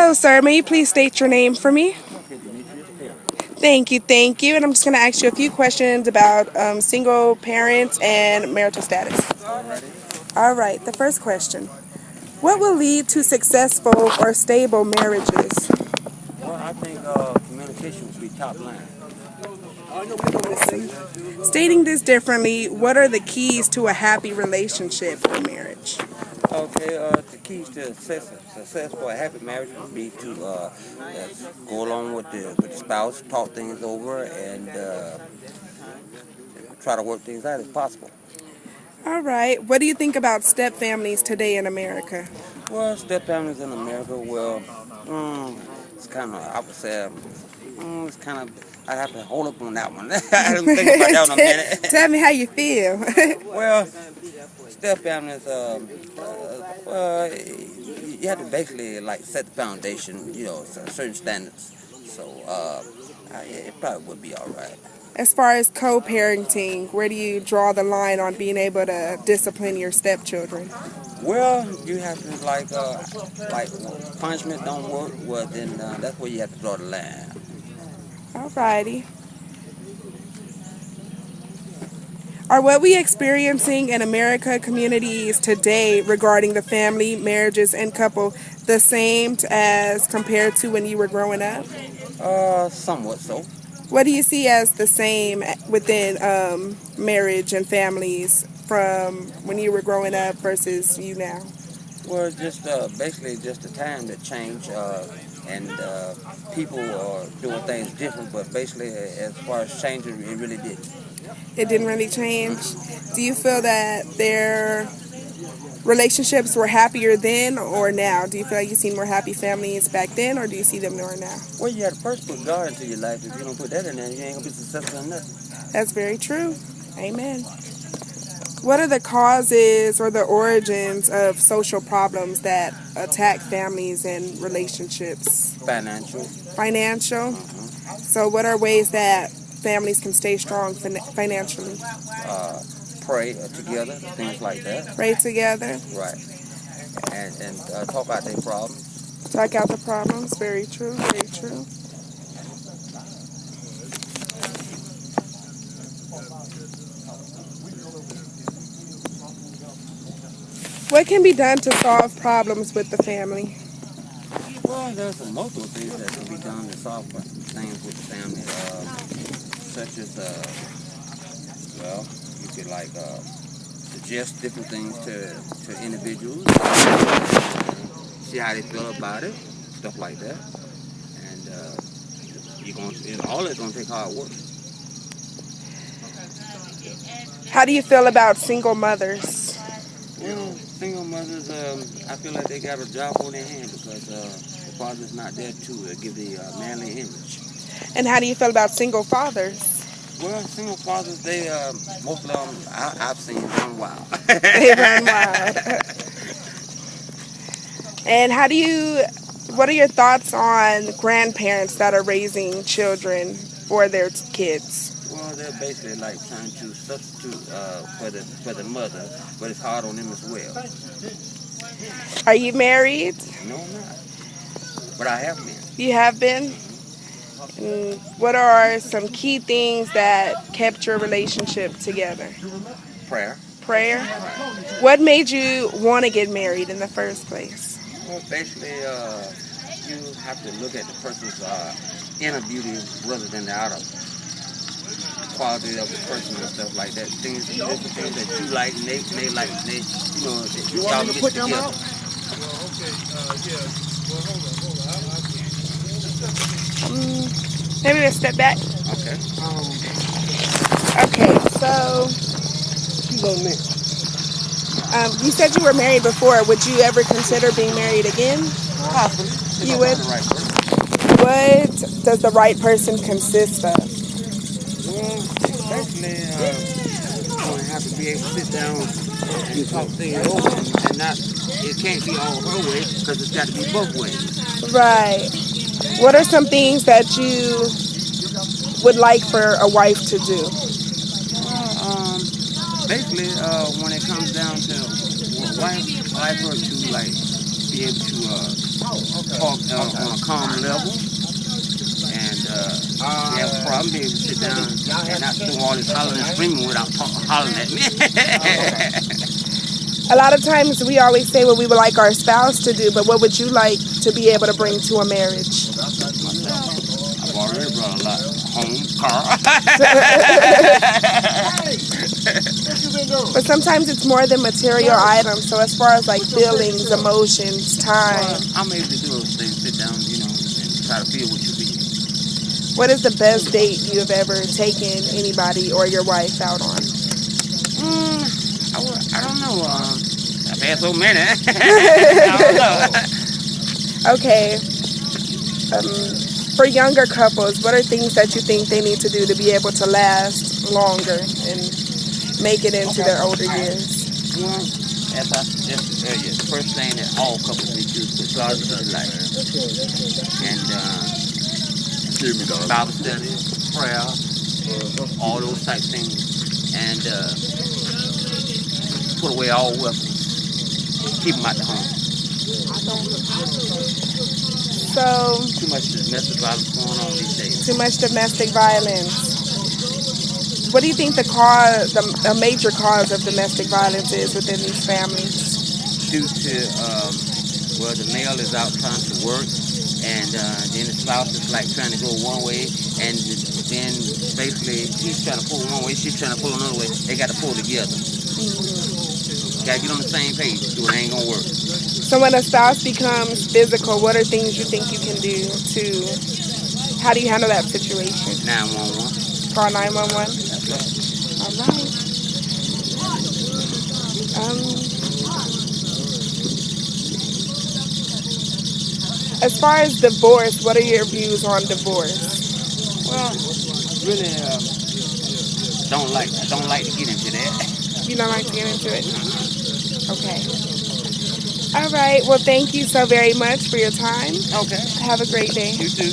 Hello, sir. May you please state your name for me? Thank you, thank you. And I'm just going to ask you a few questions about single parents and marital status. All right, the first question. What will lead to successful or stable marriages? Well, I think communication would be top line. Stating this differently, what are the keys to a happy relationship or marriage? Okay, the keys to success for a happy marriage would be to go along with the spouse, talk things over, and try to work things out if possible. All right, what do you think about step families today in America? Well, step families in America, well, it's kind of, I would say, it's kind of, I have to hold up on that one. I didn't think about that one a minute. Tell me how you feel. Well, step families, you have to basically like set the foundation, certain standards. So it probably would be all right. As far as co-parenting, where do you draw the line on being able to discipline your stepchildren? Well, you have to like punishment don't work. Well, then that's where you have to draw the line. All righty. Are what we experiencing in America communities today regarding the family, marriages, and couple the same as compared to when you were growing up? Somewhat so. What do you see as the same within marriage and families from when you were growing up versus you now? Well, it's just basically just the time that changed, and people are doing things different. But basically, as far as changing, it really didn't. It didn't really change. Do you feel that their relationships were happier then or now? Do you feel like you see more happy families back then, or do you see them more now? Well, you had to first put God into your life. If you don't put that in there, you ain't gonna be successful in nothing. That's very true. Amen. What are the causes or the origins of social problems that attack families and relationships? Financial. Financial? So what are ways that families can stay strong financially? Pray together, things like that. Pray together? Right. And talk about their problems. Talk out the problems. Very true, very true. What can be done to solve problems with the family? Well, there's multiple things that can be done to solve things with the family, such as, well, you could like suggest different things to individuals, see how they feel about it, stuff like that, and all it's gonna take hard work. How do you feel about single mothers? Single mothers, I feel like they got a job on their hand because the father's not there to give the manly image. And how do you feel about single fathers? Well, single fathers, they, most of them, I've seen run wild. They run wild. And what are your thoughts on grandparents that are raising children for their kids? Well, they're basically like trying to substitute for the mother, but it's hard on them as well. Are you married? No, I'm not. But I have been. You have been? And what are some key things that kept your relationship together? Prayer. Prayer? What made you want to get married in the first place? Well, basically, you have to look at the person's inner beauty rather than the outer quality of the person and stuff like that. Things that you like and they like, You want me to put them together. out? Well, okay, yeah. Well, hold on. Maybe a step back. Okay. Okay, so you said you were married before. Would you ever consider being married again? Possibly. You would? The right person. What does the right person consist of? Well, basically, you're going to have to be able to sit down and talk things over, and it can't be all her way because it's got to be both ways. Right. What are some things that you would like for a wife to do? Well, basically, when it comes down to wife her to like be able to talk talk on a calm level. And you have a problem, be able to sit down and not do all this hollering and screaming without hollering at me. A lot of times we always say what we would like our spouse to do, but what would you like to be able to bring to a marriage? I've already brought a lot. Home, car. But sometimes it's more than material items. So as far as like feelings, emotions, time. I'm able to do those things, sit down, you know, and try to feel what you feel. What is the best date you have ever taken anybody or your wife out on? I don't know. I've had so many. I don't know. Okay. For younger couples, what are things that you think they need to do to be able to last longer and make it into their older years? Well, as I suggested earlier, the first thing that all couples need to do is put God into their life. And Bible study, prayer, all those type things. And put away all weapons. Keep them out the home. So, Too much domestic violence going on these days. too much domestic violence. What do you think a major cause of domestic violence is within these families? Due to, well, the male is out trying to work, and then the spouse is like trying to go one way, and then basically he's trying to pull one way, she's trying to pull another way. They got to pull together. Got to get on the same page, so it ain't gonna work. So when a spouse becomes physical, what are things you think you can do how do you handle that situation? 911. Call 911? That's right. All right. As far as divorce, what are your views on divorce? Well, really, don't like to get into that. You don't like to get into it? Okay. All right. Well, thank you so very much for your time. Okay. Have a great day. You too.